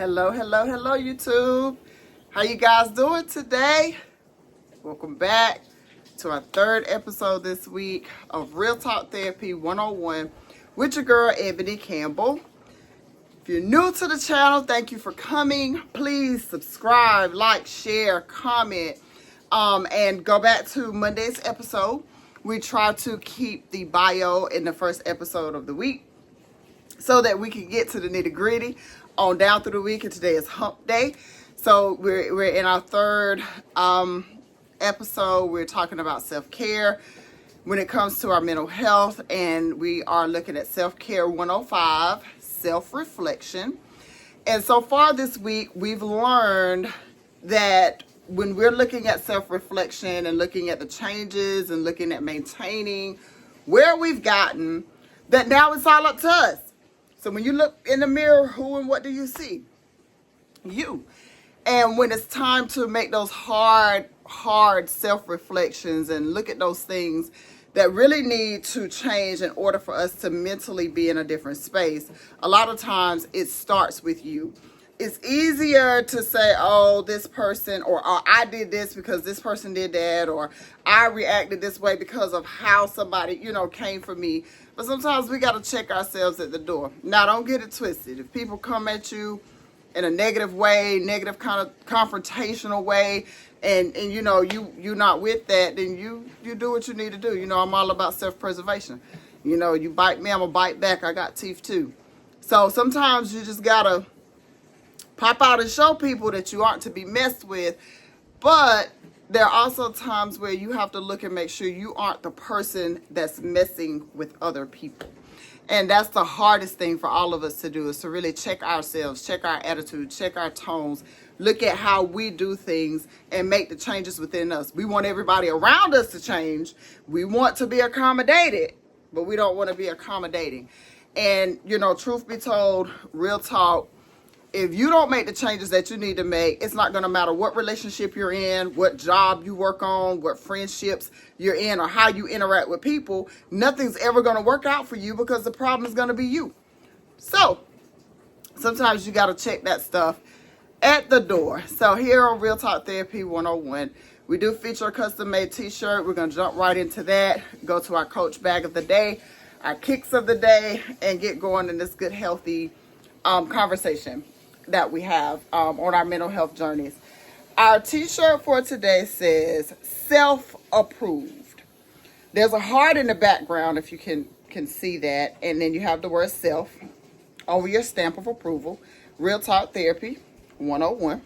Hello, hello, hello, YouTube. How you guys doing today? Welcome back to our third episode this week of Real Talk Therapy 101 with your girl, Ebony Campbell. If you're new to the channel, thank you for coming. Please subscribe, like, share, comment, and go back to Monday's episode. We try to keep the bio in the first episode of the week so that we can get to the nitty-gritty on down through the week. And today is hump day. So we're in our third episode. We're talking about self-care when it comes to our mental health. And we are looking at self-care 105, self-reflection. And so far this week, we've learned that when we're looking at self-reflection and looking at the changes and looking at maintaining where we've gotten, that now it's all up to us. So when you look in the mirror, who and what do you see? You. And when it's time to make those hard self-reflections and look at those things that really need to change in order for us to mentally be in a different space, a lot of times it starts with you. It's easier to say, oh, this person, or oh, I did this because this person did that, or I reacted this way because of how somebody, came for me. But sometimes we got to check ourselves at the door. Now, don't get it twisted. If people come at you in a negative way, negative kind of confrontational way, and you're not with that, then you do what you need to do. I'm all about self-preservation. You bite me, I'm going to bite back. I got teeth too. So sometimes you just got to pop out and show people that you aren't to be messed with. But there are also times where you have to look and make sure you aren't the person that's messing with other people. And that's the hardest thing for all of us to do, is to really check ourselves, check our attitude, check our tones, look at how we do things and make the changes within us. We want everybody around us to change. We want to be accommodated, but we don't want to be accommodating. And, truth be told, real talk, if you don't make the changes that you need to make, it's not going to matter what relationship you're in, what job you work on, what friendships you're in, or how you interact with people. Nothing's ever going to work out for you because the problem is going to be you. So sometimes you got to check that stuff at the door. So here on Real Talk Therapy 101, we do feature a custom-made t-shirt. We're going to jump right into that, go to our coach bag of the day, our kicks of the day, and get going in this good, healthy conversation that we have on our mental health journeys. Our t-shirt for today says self-approved. There's a heart in the background, if you can see that, and then you have the word self over your stamp of approval. Real Talk Therapy 101.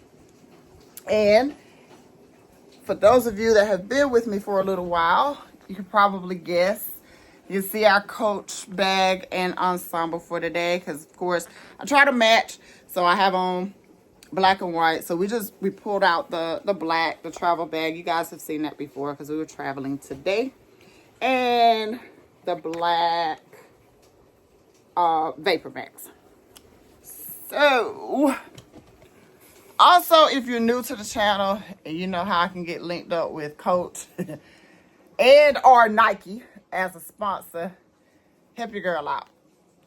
And for those of you that have been with me for a little while, you can probably guess. You see our coach bag and ensemble for today, because of course I try to match. So I have on black and white. So we pulled out the black, the travel bag. You guys have seen that before because we were traveling today. And the black Vapor Max. So also, if you're new to the channel and you know how I can get linked up with Coach and or Nike as a sponsor, help your girl out.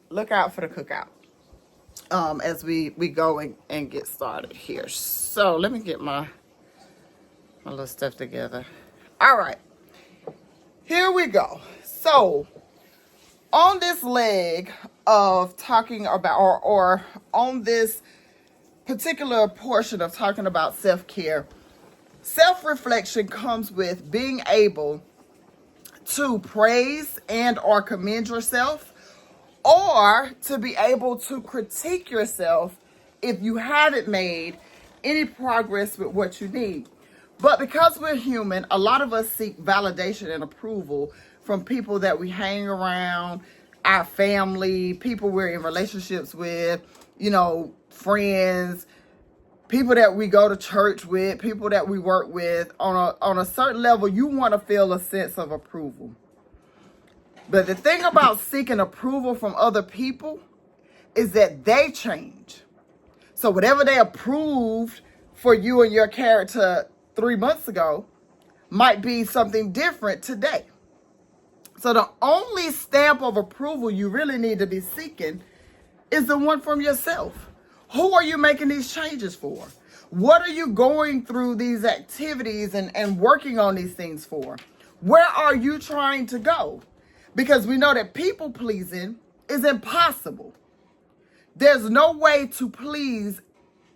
Look out for the cookout. As we go and get started here. So let me get my little stuff together. All right, here we go. So on this leg of talking about, or on this particular portion of talking about self-care, self-reflection comes with being able to praise and or commend yourself, or to be able to critique yourself if you haven't made any progress with what you need. But because we're human, a lot of us seek validation and approval from people that we hang around, our family, people we're in relationships with, friends, people that we go to church with, people that we work with. On a certain level, you want to feel a sense of approval. But the thing about seeking approval from other people is that they change. So whatever they approved for you and your character 3 months ago might be something different today. So the only stamp of approval you really need to be seeking is the one from yourself. Who are you making these changes for? What are you going through these activities and working on these things for? Where are you trying to go? Because we know that people pleasing is impossible. There's no way to please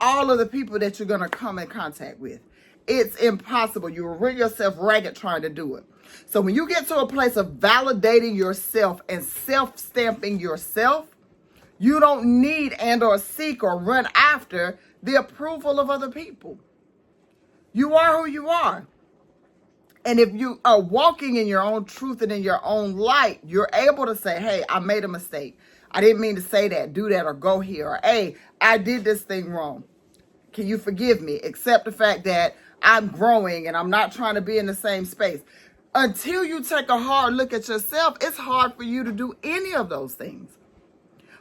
all of the people that you're going to come in contact with. It's impossible. You will run yourself ragged trying to do it. So when you get to a place of validating yourself and self-stamping yourself, you don't need and or seek or run after the approval of other people. You are who you are. And if you are walking in your own truth and in your own light, you're able to say, hey, I made a mistake. I didn't mean to say that, do that, or go here. Or, hey, I did this thing wrong. Can you forgive me? Accept the fact that I'm growing and I'm not trying to be in the same space. Until you take a hard look at yourself, it's hard for you to do any of those things.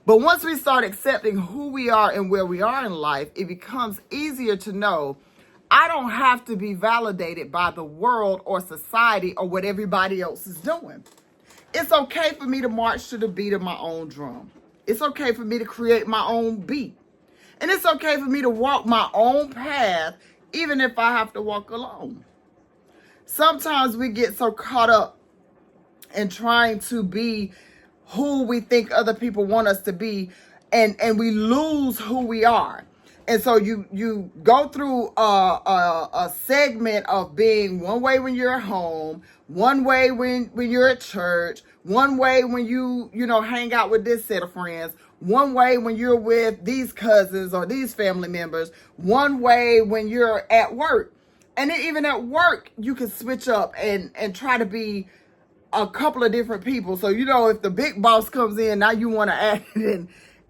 But once we start accepting who we are and where we are in life, it becomes easier to know I don't have to be validated by the world or society or what everybody else is doing. It's okay for me to march to the beat of my own drum. It's okay for me to create my own beat. And it's okay for me to walk my own path, even if I have to walk alone. Sometimes we get so caught up in trying to be who we think other people want us to be, and we lose who we are. And so you go through a segment of being one way when you're at home, one way when you're at church, one way when you hang out with this set of friends, one way when you're with these cousins or these family members, one way when you're at work. And then even at work, you can switch up and try to be a couple of different people. So, if the big boss comes in, now you want to act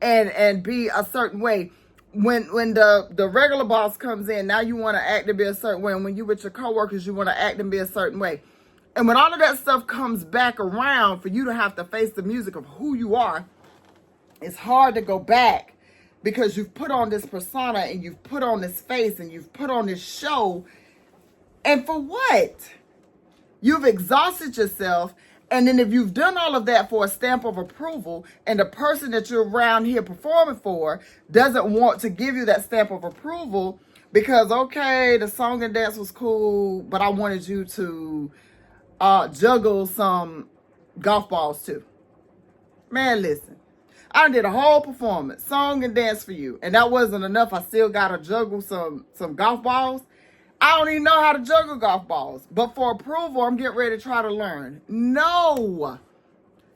and be a certain way. When the regular boss comes in, now you want to act and be a certain way. And when you with your coworkers, you want to act and be a certain way. And when all of that stuff comes back around for you to have to face the music of who you are, it's hard to go back because you've put on this persona and you've put on this face and you've put on this show. And for what? You've exhausted yourself. And then if you've done all of that for a stamp of approval and the person that you're around here performing for doesn't want to give you that stamp of approval because, okay, the song and dance was cool, but I wanted you to juggle some golf balls too. Man, listen, I did a whole performance, song and dance for you. And that wasn't enough. I still got to juggle some golf balls. I don't even know how to juggle golf balls. But for approval, I'm getting ready to try to learn. No.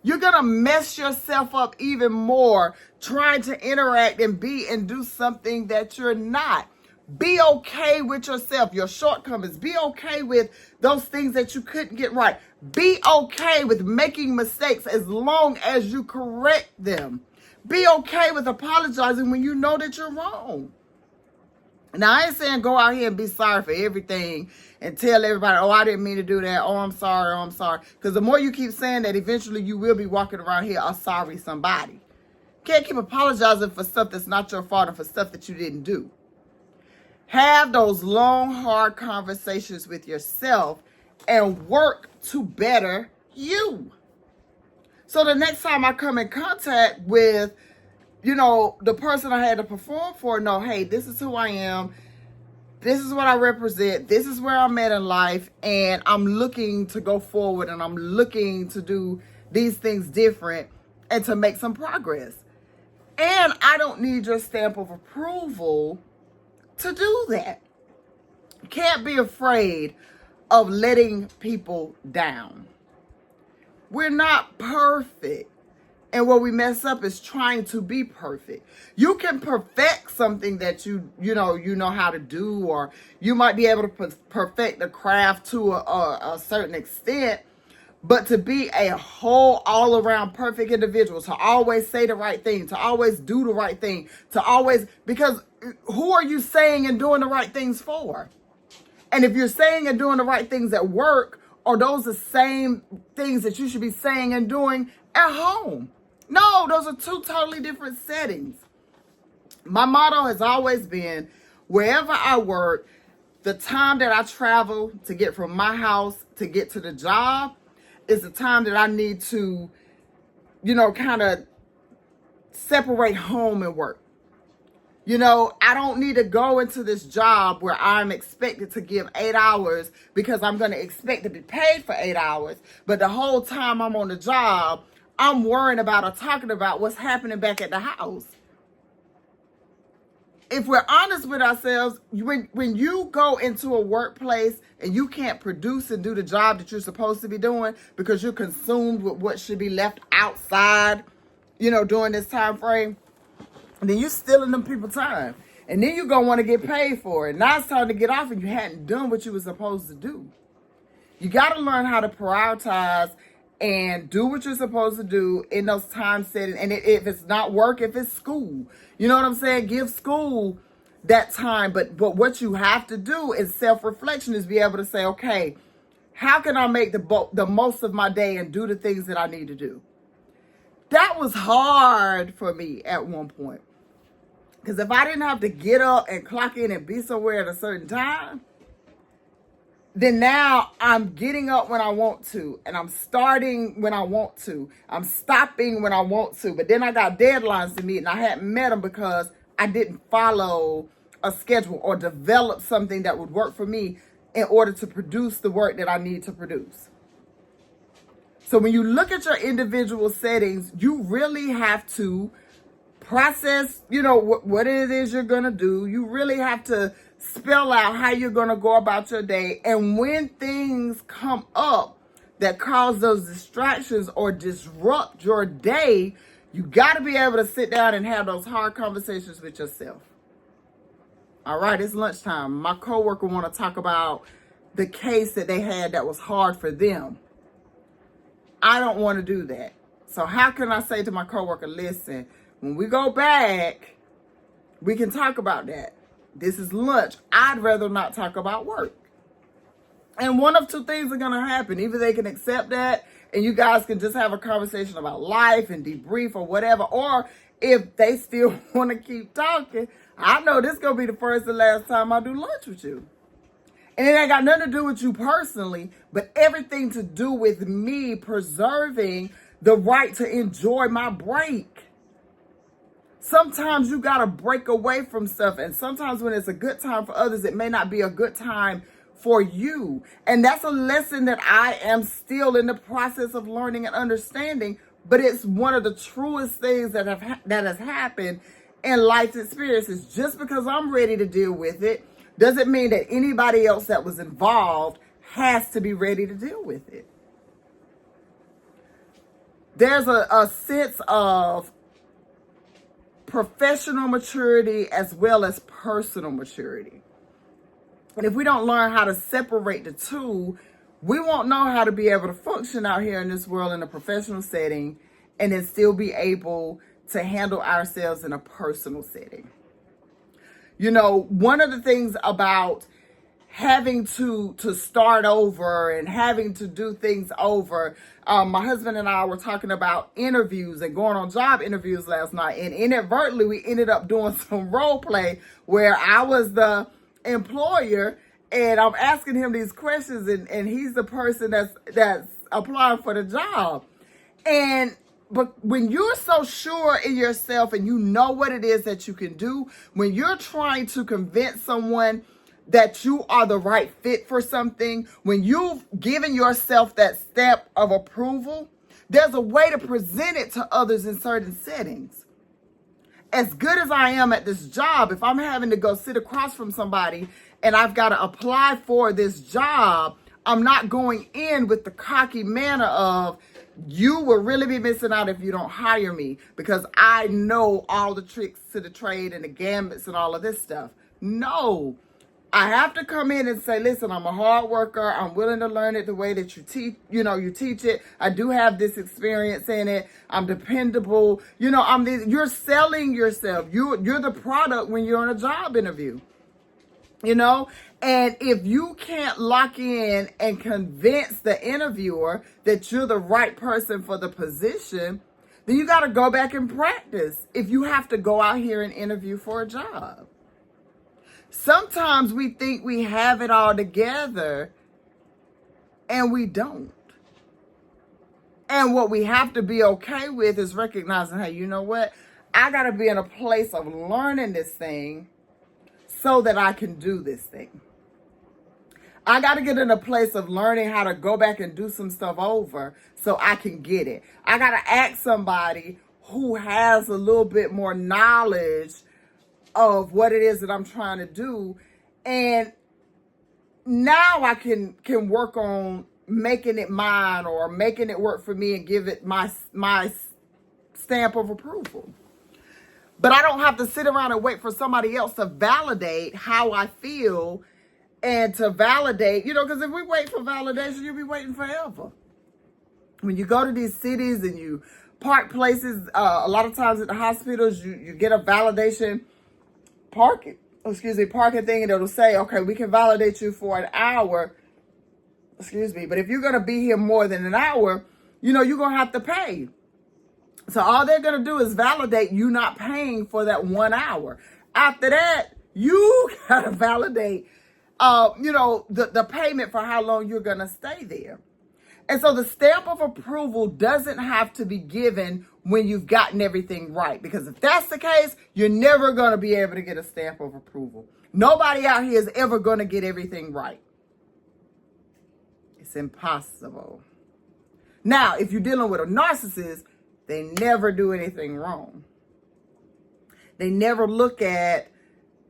You're going to mess yourself up even more trying to interact and be and do something that you're not. Be okay with yourself, your shortcomings. Be okay with those things that you couldn't get right. Be okay with making mistakes as long as you correct them. Be okay with apologizing when you know that you're wrong. Now, I ain't saying go out here and be sorry for everything and tell everybody, oh, I didn't mean to do that. Oh, I'm sorry. Oh, I'm sorry. Because the more you keep saying that, eventually you will be walking around here a sorry somebody. Can't keep apologizing for stuff that's not your fault and for stuff that you didn't do. Have those long, hard conversations with yourself and work to better you. So the next time I come in contact with the person I had to perform for, know, hey, this is who I am. This is what I represent. This is where I'm at in life. And I'm looking to go forward and I'm looking to do these things different and to make some progress. And I don't need your stamp of approval to do that. You can't be afraid of letting people down. We're not perfect. And what we mess up is trying to be perfect. You can perfect something that you know how to do, or you might be able to perfect the craft to a certain extent. But to be a whole, all around perfect individual, to always say the right thing, to always do the right thing, because who are you saying and doing the right things for? And if you're saying and doing the right things at work, are those the same things that you should be saying and doing at home? No, those are two totally different settings. My motto has always been, wherever I work, the time that I travel to get from my house to get to the job is the time that I need to, kind of separate home and work. I don't need to go into this job where I'm expected to give 8 hours because I'm going to expect to be paid for 8 hours. But the whole time I'm on the job, I'm worrying about or talking about what's happening back at the house. If we're honest with ourselves, when you go into a workplace and you can't produce and do the job that you're supposed to be doing because you're consumed with what should be left outside, during this time frame, then you're stealing them people's time. And then you're going to want to get paid for it. Now it's time to get off and you hadn't done what you were supposed to do. You got to learn how to prioritize and do what you're supposed to do in those time settings. And if it's not work, if it's school, you know what I'm saying? Give school that time. But what you have to do is self-reflection, is be able to say, okay, how can I make the most of my day and do the things that I need to do? That was hard for me at one point. Because if I didn't have to get up and clock in and be somewhere at a certain time, then now I'm getting up when I want to, and I'm starting when I want to. I'm stopping when I want to. But then I got deadlines to meet, and I hadn't met them because I didn't follow a schedule or develop something that would work for me in order to produce the work that I need to produce. So when you look at your individual settings, you really have to process, what it is you're going to do. You really have to spell out how you're going to go about your day. And when things come up that cause those distractions or disrupt your day, you got to be able to sit down and have those hard conversations with yourself. All right, it's lunchtime. My coworker want to talk about the case that they had that was hard for them. I don't want to do that. So how can I say to my coworker, listen, when we go back, we can talk about that. This is lunch. I'd rather not talk about work. And one of two things are going to happen. Either they can accept that and you guys can just have a conversation about life and debrief or whatever. Or if they still want to keep talking, I know this is going to be the first and last time I do lunch with you. And it ain't got nothing to do with you personally, but everything to do with me preserving the right to enjoy my break. Sometimes you got to break away from stuff. And sometimes when it's a good time for others, it may not be a good time for you. And that's a lesson that I am still in the process of learning and understanding. But it's one of the truest things that has happened in life's experiences. Just because I'm ready to deal with it doesn't mean that anybody else that was involved has to be ready to deal with it. There's a sense of professional maturity as well as personal maturity. And if we don't learn how to separate the two, we won't know how to be able to function out here in this world in a professional setting and then still be able to handle ourselves in a personal setting. One of the things about having to start over and having to do things over, my husband and I were talking about interviews and going on job interviews last night, and inadvertently we ended up doing some role play where I was the employer and I'm asking him these questions and he's the person that's applying for the job. But when you're so sure in yourself and you know what it is that you can do, when you're trying to convince someone that you are the right fit for something, when you've given yourself that stamp of approval, there's a way to present it to others in certain settings. As good as I am at this job, if I'm having to go sit across from somebody and I've got to apply for this job, I'm not going in with the cocky manner of, you will really be missing out if you don't hire me because I know all the tricks to the trade and the gambits and all of this stuff. No, I have to come in and say, listen, I'm a hard worker. I'm willing to learn it the way that you teach it. I do have this experience in it. I'm dependable. You're selling yourself. You're the product when you're on a job interview. And if you can't lock in and convince the interviewer that you're the right person for the position, then you got to go back and practice if you have to go out here and interview for a job. Sometimes we think we have it all together and we don't. And what we have to be okay with is recognizing, hey, you know what? I got to be in a place of learning this thing so that I can do this thing. I got to get in a place of learning how to go back and do some stuff over so I can get it. I got to ask somebody who has a little bit more knowledge of what it is that I'm trying to do. And now I can work on making it mine or making it work for me and give it my stamp of approval. But I don't have to sit around and wait for somebody else to validate how I feel and to validate, because if we wait for validation, you'll be waiting forever. When you go to these cities and you park places, a lot of times at the hospitals, you get a validation parking thing, and it'll say, okay, we can validate you for an hour. But if you're going to be here more than an hour, you're going to have to pay. So all they're going to do is validate you not paying for that 1 hour. After that, you got to validate the payment for how long you're going to stay there. And so the stamp of approval doesn't have to be given when you've gotten everything right. Because if that's the case, you're never going to be able to get a stamp of approval. Nobody out here is ever going to get everything right. It's impossible. Now, if you're dealing with a narcissist, they never do anything wrong. They never look at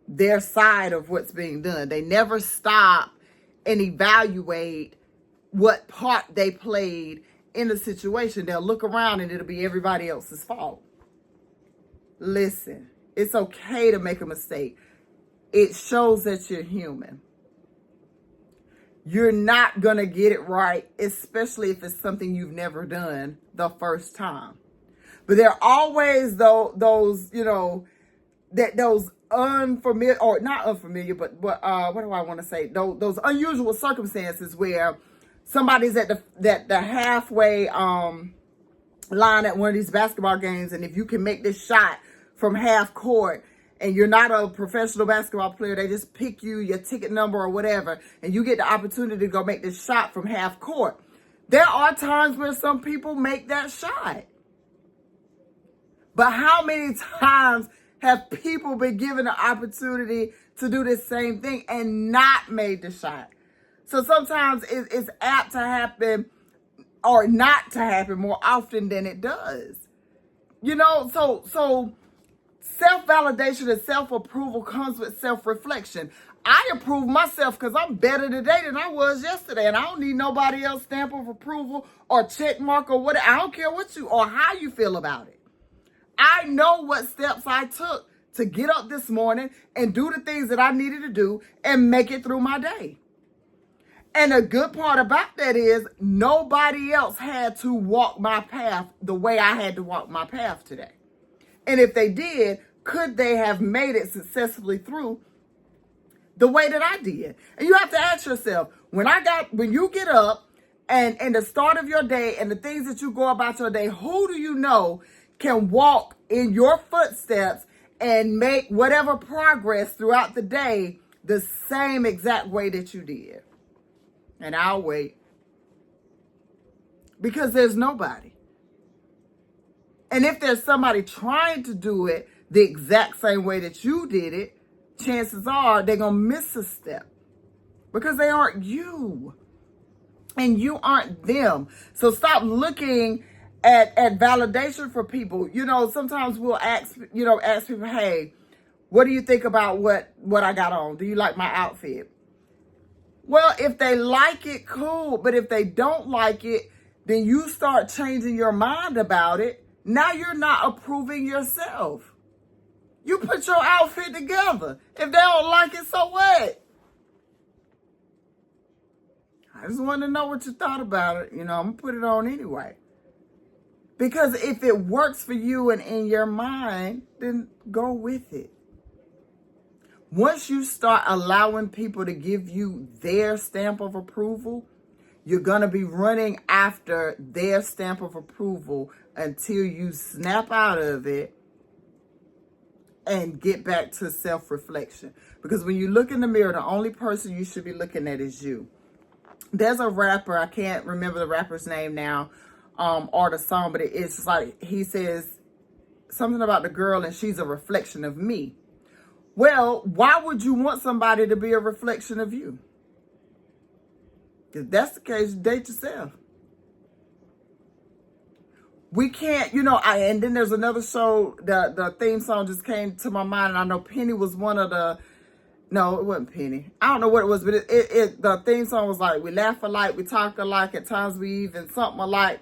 their side of what's being done. They never stop and evaluate what part they played in the situation. They'll look around and it'll be everybody else's fault. Listen, it's okay to make a mistake. It shows that you're human. You're not going to get it right, especially if it's something you've never done the first time. But there are always those unfamiliar, or not unfamiliar, but what do I want to say? Those unusual circumstances where somebody's at the halfway line at one of these basketball games, and if you can make this shot from half court, and you're not a professional basketball player, they just pick you, your ticket number or whatever, and you get the opportunity to go make this shot from half court. There are times where some people make that shot. But how many times have people been given the opportunity to do this same thing and not made the shot? So sometimes it's apt to happen or not to happen more often than it does. So self-validation and self-approval comes with self-reflection. I approve myself because I'm better today than I was yesterday, and I don't need nobody else's stamp of approval or check mark or whatever. I don't care what you or how you feel about it. I know what steps I took to get up this morning and do the things that I needed to do and make it through my day. And the good part about that is nobody else had to walk my path the way I had to walk my path today. And if they did, could they have made it successfully through the way that I did? And you have to ask yourself, when you get up and the start of your day and the things that you go about your day, who do you know can walk in your footsteps and make whatever progress throughout the day the same exact way that you did? And I'll wait. Because there's nobody. And if there's somebody trying to do it the exact same way that you did it, chances are they're going to miss a step. Because they aren't you. And you aren't them. So stop looking at validation for people. Sometimes we'll ask people, hey, what do you think about what I got on? Do you like my outfit? Well, if they like it, cool. But if they don't like it, then you start changing your mind about it. Now you're not approving yourself. You put your outfit together. If they don't like it, so what? I just want to know what you thought about it. I'm going to put it on anyway. Because if it works for you and in your mind, then go with it. Once you start allowing people to give you their stamp of approval, you're going to be running after their stamp of approval until you snap out of it and get back to self-reflection. Because when you look in the mirror, the only person you should be looking at is you. There's a rapper, I can't remember the rapper's name now, or the song, but it's like he says, something about the girl and she's a reflection of me. Well, why would you want somebody to be a reflection of you? If that's the case, date yourself. We can't, and then there's another show, the theme song just came to my mind, and I know Penny was one of the, no, it wasn't Penny. I don't know what it was, but the theme song was like, we laugh alike, we talk alike, at times we even something alike.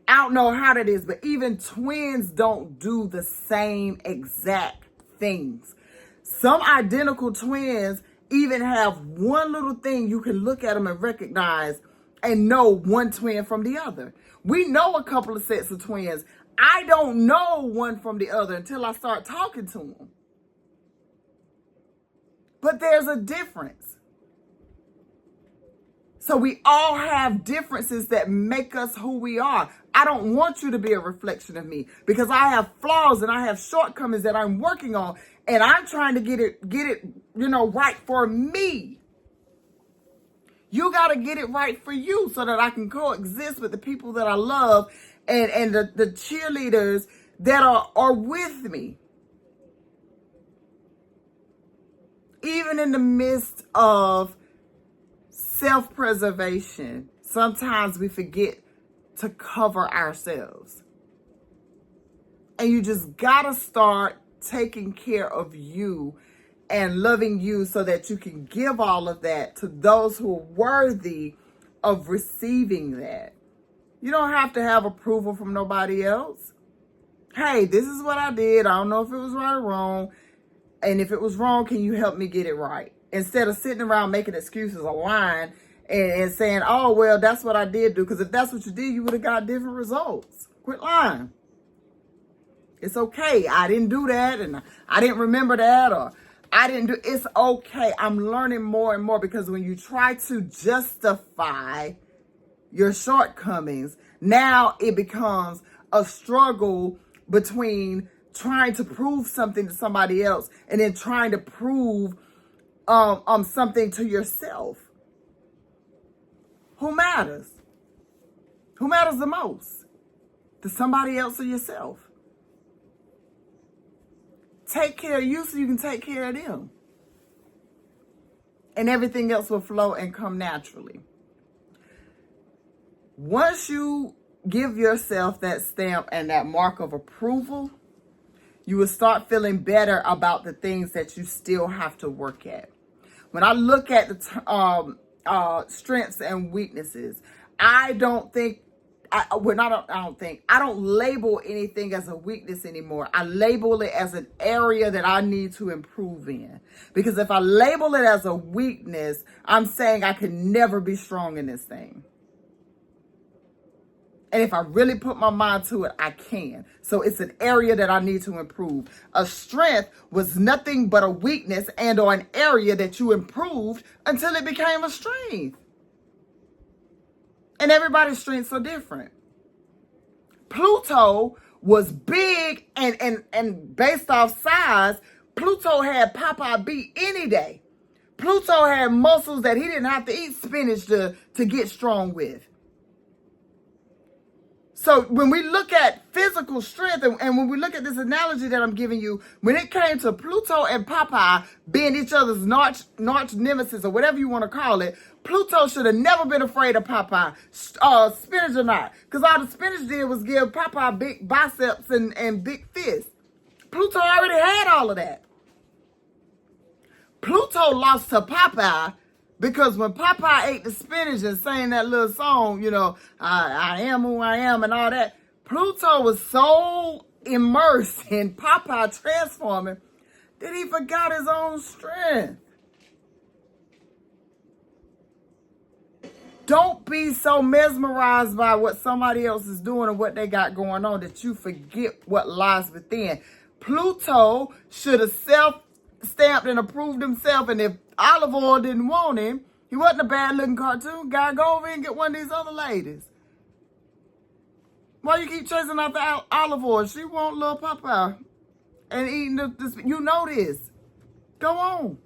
I don't know how that is, but even twins don't do the same exact things. Some identical twins even have one little thing you can look at them and recognize and know one twin from the other. We know a couple of sets of twins. I don't know one from the other until I start talking to them. But there's a difference. So we all have differences that make us who we are. I don't want you to be a reflection of me because I have flaws and I have shortcomings that I'm working on, and I'm trying to get it, right for me. You got to get it right for you so that I can coexist with the people that I love and the cheerleaders that are with me. Even in the midst of self-preservation, sometimes we forget to cover ourselves. And you just got to start taking care of you and loving you so that you can give all of that to those who are worthy of receiving that. You don't have to have approval from nobody else. Hey, this is what I did. I don't know if it was right or wrong. And if it was wrong, can you help me get it right? Instead of sitting around making excuses or lying and saying, oh, well, that's what I did do. Because if that's what you did, you would have got different results. Quit lying. It's okay. I didn't do that, and I didn't remember that, or I didn't do. It's okay. I'm learning more and more, because when you try to justify your shortcomings, now it becomes a struggle between trying to prove something to somebody else and then trying to prove something to yourself. Who matters? Who matters the most? To somebody else or yourself? Take care of you so you can take care of them. And everything else will flow and come naturally. Once you give yourself that stamp and that mark of approval, you will start feeling better about the things that you still have to work at. When I look at the strengths and weaknesses, I don't label anything as a weakness anymore. I label it as an area that I need to improve in. Because if I label it as a weakness, I'm saying I can never be strong in this thing. And if I really put my mind to it, I can. So it's an area that I need to improve. A strength was nothing but a weakness and or an area that you improved until it became a strength. And everybody's strengths are different. Pluto was big and based off size, Pluto had Popeye beat any day. Pluto had muscles that he didn't have to eat spinach to get strong with. So when we look at physical strength and when we look at this analogy that I'm giving you, when it came to Pluto and Popeye being each other's arch nemesis or whatever you want to call it, Pluto should have never been afraid of Popeye, spinach or not. Because all the spinach did was give Popeye big biceps and big fists. Pluto already had all of that. Pluto lost to Popeye because when Popeye ate the spinach and sang that little song, I am who I am and all that, Pluto was so immersed in Popeye transforming that he forgot his own strength. Don't be so mesmerized by what somebody else is doing or what they got going on that you forget what lies within. Pluto should have self-stamped and approved himself, and if Olive Oyl didn't want him, he wasn't a bad-looking cartoon guy. Go over and get one of these other ladies. Why you keep chasing after Olive Oyl? She want little Popeye and eating this. You know this. Go on.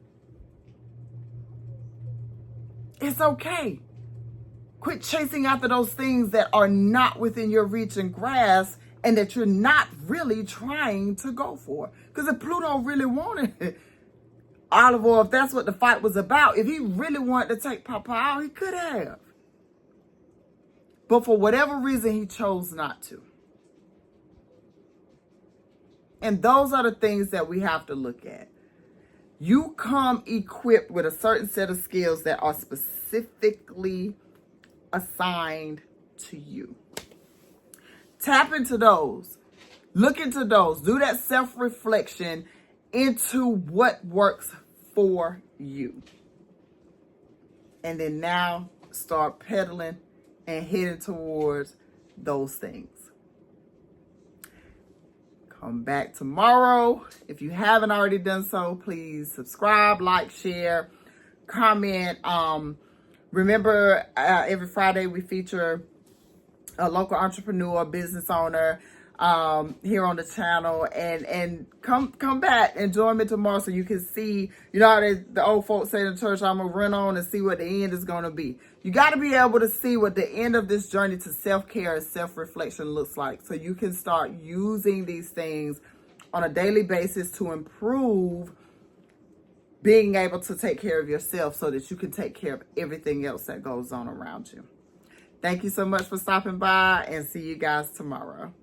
It's okay. Quit chasing after those things that are not within your reach and grasp and that you're not really trying to go for. Because if Pluto really wanted olive oil, if that's what the fight was about, if he really wanted to take Papa out, he could have. But for whatever reason, he chose not to. And those are the things that we have to look at. You come equipped with a certain set of skills that are specifically assigned to you. Tap into those. Look into those. Do that self-reflection into what works for you. And then now start pedaling and heading towards those things. Come back tomorrow. If you haven't already done so, please subscribe, like, share, comment. Remember, every Friday we feature a local entrepreneur, business owner here on the channel, and come back and join me tomorrow so you can see, you know how the old folks say in church, I'm gonna run on and see what the end is gonna be. You got to be able to see what the end of this journey to self-care and self-reflection looks like, so you can start using these things on a daily basis to improve being able to take care of yourself so that you can take care of everything else that goes on around you. Thank you so much for stopping by, and see you guys tomorrow.